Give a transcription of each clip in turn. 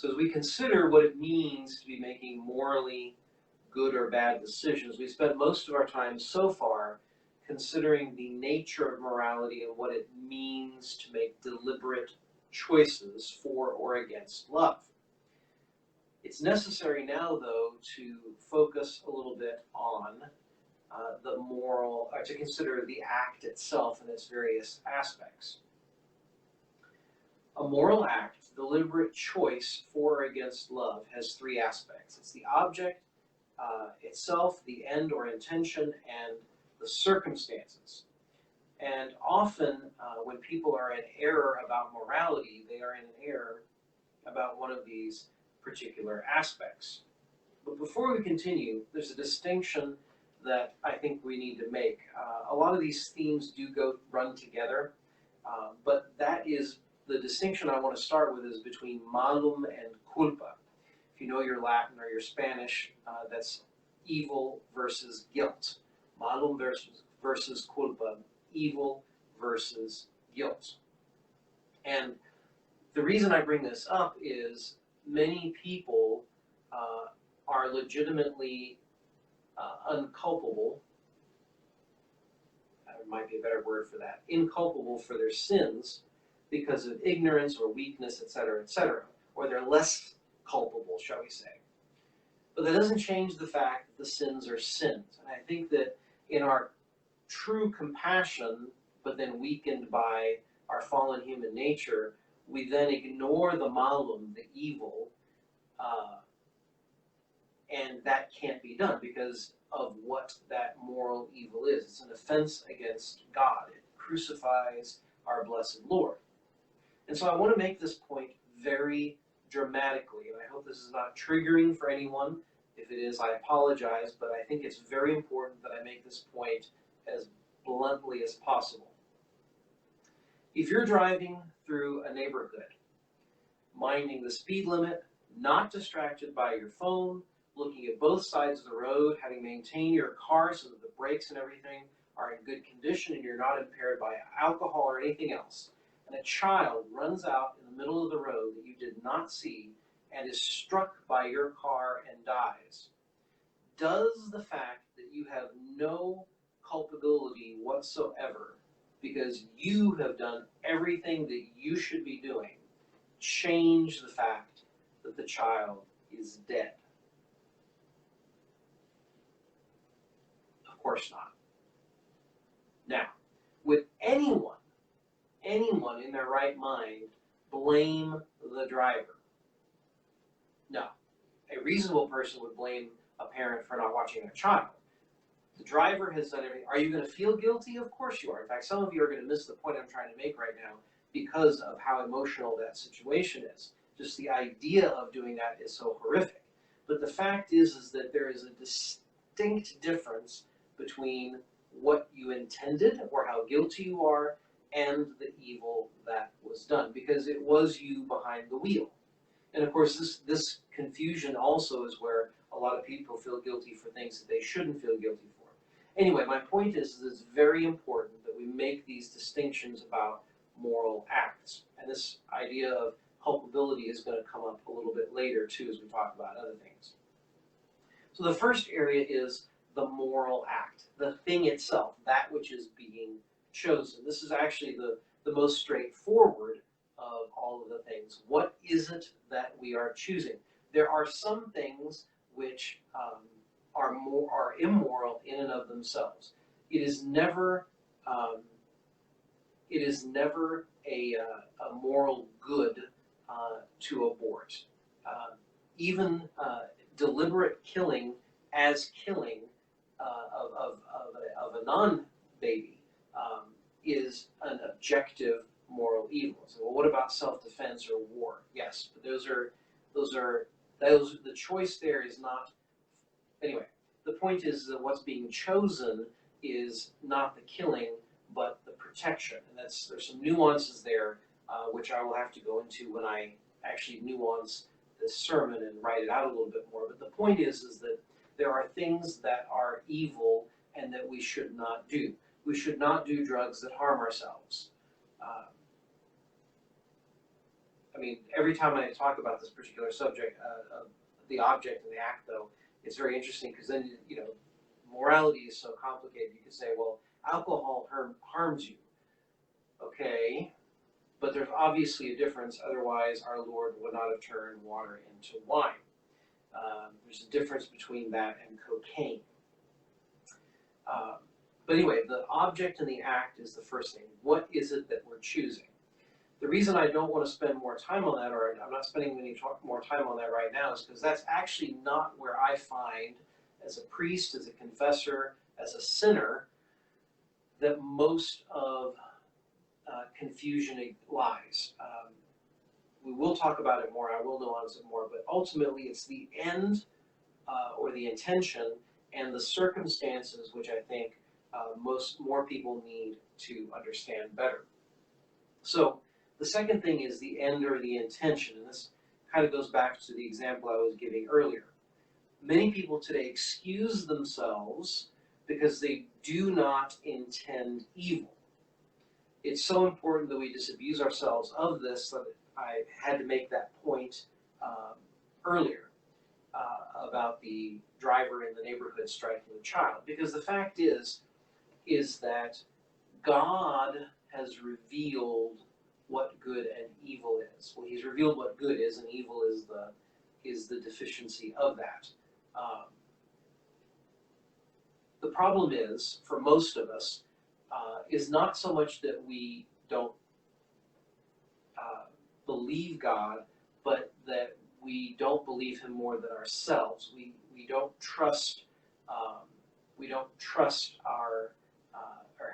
So as we consider what it means to be making morally good or bad decisions, we spent most of our time so far considering the nature of morality and what it means to make deliberate choices for or against love. It's necessary now, though, to focus a little bit on the moral, or to consider the act itself and its various aspects. A moral act, deliberate choice for or against love, has three aspects. It's the object itself, the end or intention, and the circumstances. And often, when people are in error about morality, they are in error about one of these particular aspects. But before we continue, there's a distinction that I think we need to make. A lot of these themes do run together, but that is the distinction I want to start with is between malum and culpa. If you know your Latin or your Spanish, that's evil versus guilt. Malum versus culpa, evil versus guilt. And the reason I bring this up is many people are legitimately unculpable. There might be a better word for that. Inculpable for their sins because of ignorance or weakness, etc., or they're less culpable, shall we say. But that doesn't change the fact that the sins are sins. And I think that in our true compassion, but then weakened by our fallen human nature, we then ignore the malum, the evil, and that can't be done because of what that moral evil is. It's an offense against God. It crucifies our blessed Lord. And so I want to make this point very dramatically, and I hope this is not triggering for anyone. If it is, I apologize, but I think it's very important that I make this point as bluntly as possible. If you're driving through a neighborhood, minding the speed limit, not distracted by your phone, looking at both sides of the road, having maintained your car so that the brakes and everything are in good condition and you're not impaired by alcohol or anything else, and a child runs out in the middle of the road that you did not see and is struck by your car and dies, does the fact that you have no culpability whatsoever because you have done everything that you should be doing change the fact that the child is dead? Of course not. Now, would anyone in their right mind blame the driver? No. A reasonable person would blame a parent for not watching their child. The driver has done everything. Are you going to feel guilty? Of course you are. In fact, some of you are going to miss the point I'm trying to make right now because of how emotional that situation is. Just the idea of doing that is so horrific. But the fact is that there is a distinct difference between what you intended or how guilty you are and the evil that was done, because it was you behind the wheel. And of course, this confusion also is where a lot of people feel guilty for things that they shouldn't feel guilty for. Anyway, my point is that it's very important that we make these distinctions about moral acts. And this idea of culpability is going to come up a little bit later, too, as we talk about other things. So the first area is the moral act, the thing itself, that which is being chosen. This is actually the most straightforward of all of the things. What is it that we are choosing? There are some things which are immoral in and of themselves. It is never a moral good to abort. Even deliberate killing as killing of a non-baby is an objective moral evil. So, well, what about self-defense or war? Yes, but the choice there is not. Anyway, the point is that what's being chosen is not the killing, but the protection, and there's some nuances there, which I will have to go into when I actually nuance this sermon and write it out a little bit more. But the point is that there are things that are evil and that we should not do. We should not do drugs that harm ourselves. I mean, every time I talk about this particular subject, of the object and the act, though, it's very interesting because then, you know, morality is so complicated. You could say, well, alcohol harms you. Okay, but there's obviously a difference. Otherwise, our Lord would not have turned water into wine. There's a difference between that and cocaine. But anyway, the object and the act is the first thing. What is it that we're choosing? The reason I don't want to spend more time on that, or I'm not spending more time on that right now, is because that's actually not where I find, as a priest, as a confessor, as a sinner, that most of confusion lies. We will talk about it more, I will nuance it more, but ultimately it's the end or the intention and the circumstances which I think more people need to understand better. So the second thing is the end or the intention, and this kind of goes back to the example I was giving earlier. Many people today excuse themselves because they do not intend evil. It's so important that we disabuse ourselves of this that I had to make that point earlier about the driver in the neighborhood striking the child. Because the fact is that God has revealed what good and evil is. Well, he's revealed what good is, and evil is the deficiency of that. The problem is, for most of us, is not so much that we don't believe God, but that we don't believe Him more than ourselves. We don't trust our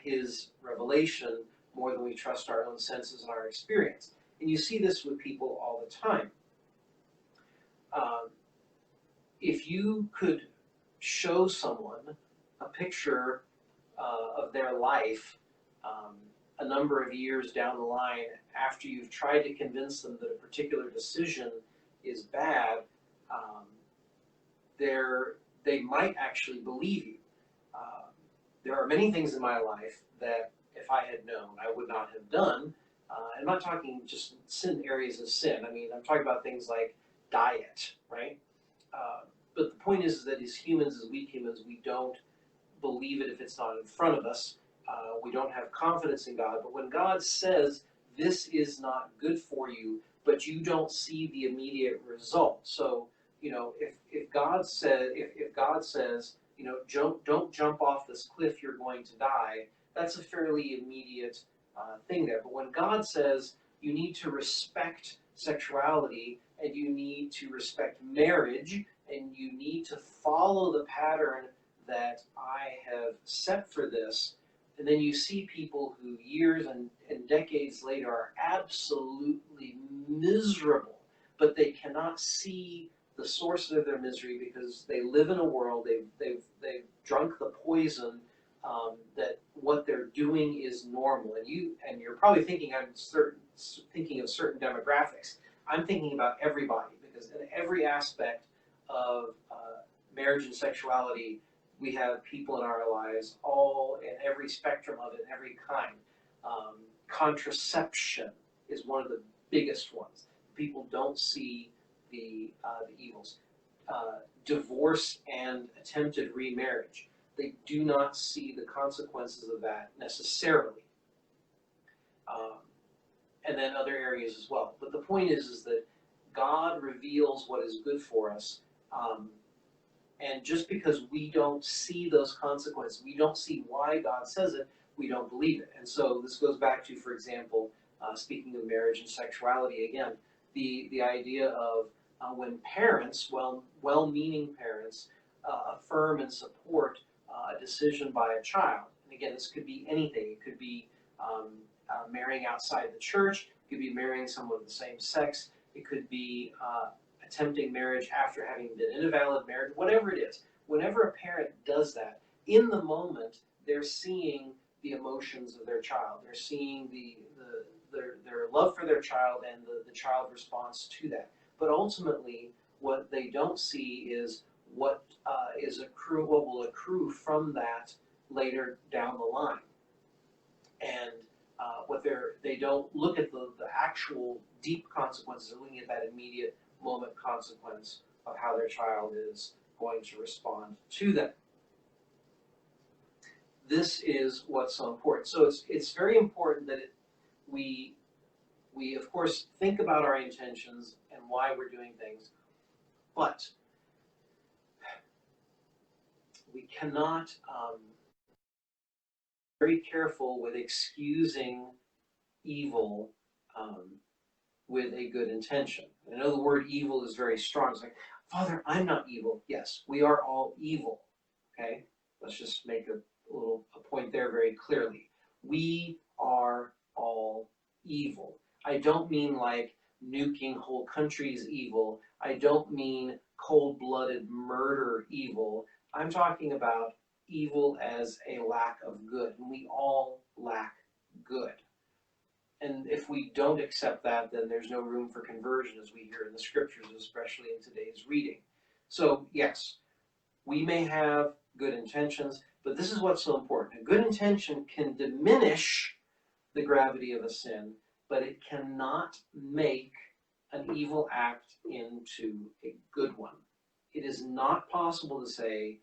His revelation more than we trust our own senses and our experience. And you see this with people all the time. If you could show someone a picture of their life a number of years down the line after you've tried to convince them that a particular decision is bad, they might actually believe you. There are many things in my life that if I had known, I would not have done. I'm not talking just areas of sin. I mean, I'm talking about things like diet, right? But the point is that as humans, as weak humans, we don't believe it if it's not in front of us. We don't have confidence in God. But when God says, this is not good for you, but you don't see the immediate result. So, you know, if God says, you know, don't jump off this cliff, you're going to die, that's a fairly immediate thing there. But when God says you need to respect sexuality and you need to respect marriage and you need to follow the pattern that I have set for this, and then you see people who years and decades later are absolutely miserable, but they cannot see the source of their misery because they live in a world, they've drunk the poison that what they're doing is normal. And you're probably thinking thinking of certain demographics. I'm thinking about everybody, because in every aspect of marriage and sexuality, we have people in our lives, all in every spectrum of it, every kind. Contraception is one of the biggest ones. People don't see the evils. Divorce and attempted remarriage. They do not see the consequences of that necessarily. And then other areas as well. But the point is that God reveals what is good for us. And just because we don't see those consequences, we don't see why God says it, we don't believe it. And so this goes back to, for example, speaking of marriage and sexuality again, the idea of when parents, well-meaning parents, affirm and support a decision by a child. And again, this could be anything. It could be marrying outside the church. It could be marrying someone of the same sex. It could be attempting marriage after having been in a valid marriage, whatever it is. Whenever a parent does that, in the moment, they're seeing the emotions of their child. They're seeing their love for their child and the child response to that. But ultimately, what they don't see is what will accrue from that later down the line. And what they they don't look at the actual deep consequences. They're looking at that immediate moment consequence of how their child is going to respond to them. This is what's so important. So it's very important that we of course think about our intentions and why we're doing things, but we cannot very careful with excusing evil with a good intention. I know the word evil is very strong. It's like, Father, I'm not evil. Yes, we are all evil. Okay? Let's just make a point there very clearly. We are all evil. I don't mean like nuking whole countries evil. I don't mean cold-blooded murder evil. I'm talking about evil as a lack of good. And we all lack good. And if we don't accept that, then there's no room for conversion, as we hear in the scriptures, especially in today's reading. So, yes, we may have good intentions, but this is what's so important. A good intention can diminish the gravity of a sin, but it cannot make an evil act into a good one. It is not possible to say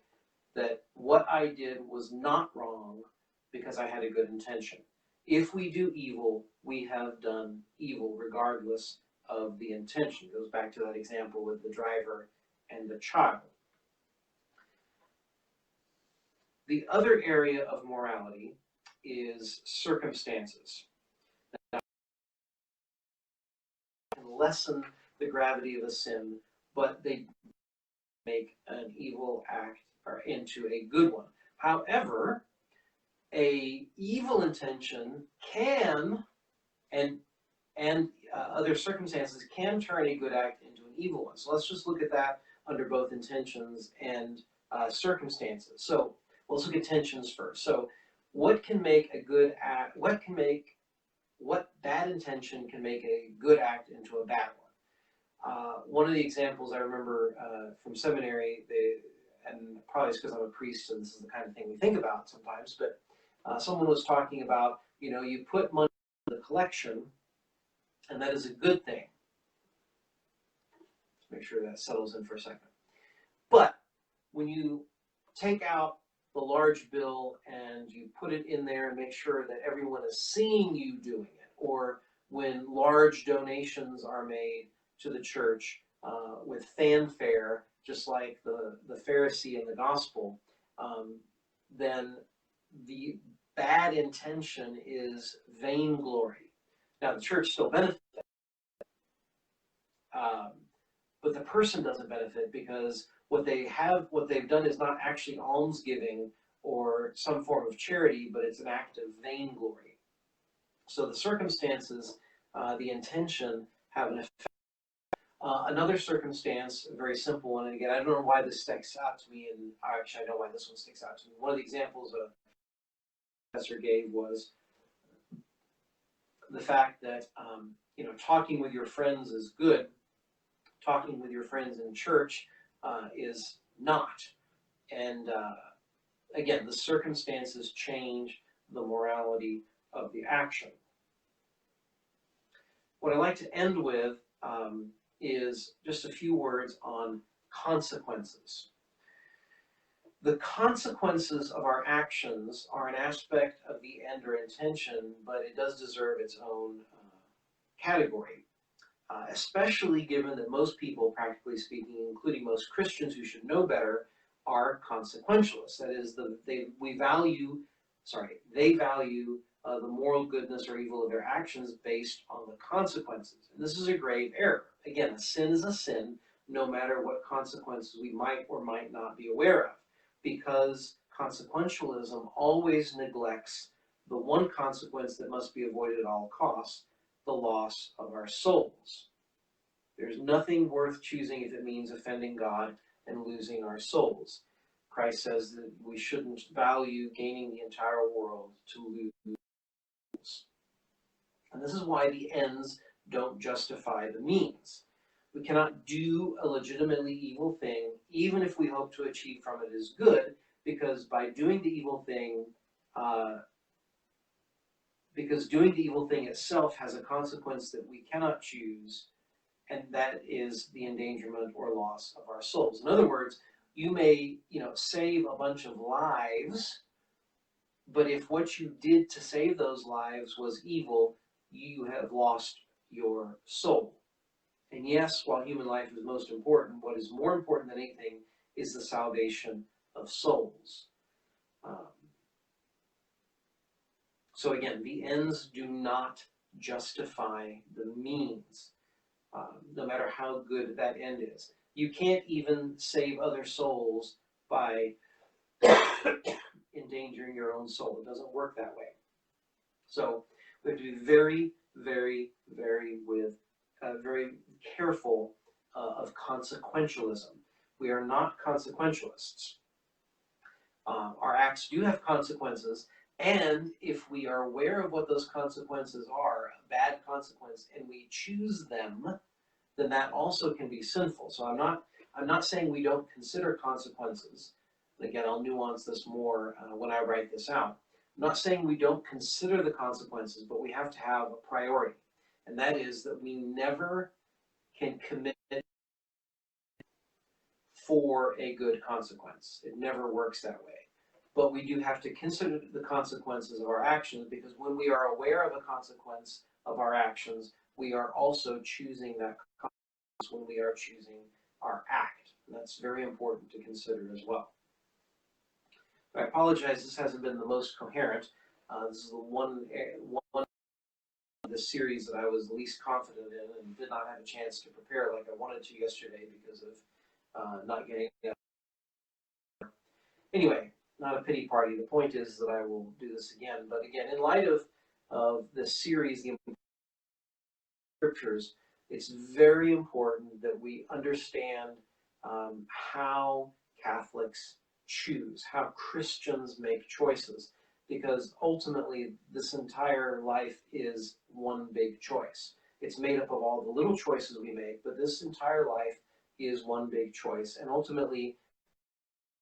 that what I did was not wrong because I had a good intention. If we do evil, we have done evil regardless of the intention. It goes back to that example with the driver and the child. The other area of morality is circumstances. That can lessen the gravity of a sin, but they make an evil act or into a good one. However, a evil intention can, and other circumstances can turn a good act into an evil one. So let's just look at that under both intentions and circumstances. So let's look at intentions first. So what can make a good act, what bad intention can make a good act into a bad one? One of the examples I remember from seminary, and probably it's because I'm a priest, so this is the kind of thing we think about sometimes, but someone was talking about, you put money in the collection, and that is a good thing. Let's make sure that settles in for a second. But when you take out the large bill and you put it in there and make sure that everyone is seeing you doing it, or when large donations are made to the church with fanfare, just like the Pharisee in the gospel, then the bad intention is vainglory. Now, the church still benefits, but the person doesn't benefit because what they've done is not actually almsgiving or some form of charity, but it's an act of vainglory. So the circumstances, the intention, have an effect. Another circumstance, a very simple one, and again, I don't know why this sticks out to me, and actually I know why this one sticks out to me. One of the examples a professor gave was the fact that talking with your friends is good, talking with your friends in church is not. And again, the circumstances change the morality of the action. What I'd like to end with is just a few words on consequences. The consequences of our actions are an aspect of the end or intention, but it does deserve its own category, especially given that most people, practically speaking, including most Christians who should know better, are consequentialists. That is, they value the moral goodness or evil of their actions based on the consequences. And this is a grave error. Again, a sin is a sin, no matter what consequences we might or might not be aware of, because consequentialism always neglects the one consequence that must be avoided at all costs, the loss of our souls. There's nothing worth choosing if it means offending God and losing our souls. Christ says that we shouldn't value gaining the entire world to lose. And this is why the ends don't justify the means. We cannot do a legitimately evil thing, even if we hope to achieve from it is good, because by doing the evil thing, because doing the evil thing itself has a consequence that we cannot choose, and that is the endangerment or loss of our souls. In other words, you may, save a bunch of lives, but if what you did to save those lives was evil, you have lost your soul. And yes, while human life is most important, what is more important than anything is the salvation of souls. So again, the ends do not justify the means, no matter how good that end is. You can't even save other souls by endangering your own soul. It doesn't work that way. So we have to be very, very, very careful of consequentialism. We are not consequentialists. Our acts do have consequences, and if we are aware of what those consequences are, a bad consequence, and we choose them, then that also can be sinful. So I'm not saying we don't consider consequences. Again, I'll nuance this more when I write this out. I'm not saying we don't consider the consequences, but we have to have a priority, and that is that we never can commit for a good consequence. It never works that way. But we do have to consider the consequences of our actions, because when we are aware of a consequence of our actions, we are also choosing that consequence when we are choosing our act. And that's very important to consider as well. I apologize, this hasn't been the most coherent. This is the one of the series that I was least confident in and did not have a chance to prepare like I wanted to yesterday because of not getting enough. Anyway, not a pity party. The point is that I will do this again. But again, in light of this series, the scriptures, it's very important that we understand how Catholics choose, how Christians make choices, because ultimately this entire life is one big choice. It's made up of all the little choices we make, but this entire life is one big choice, and ultimately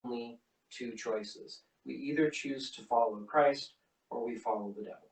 only two choices. We either choose to follow Christ or we follow the devil.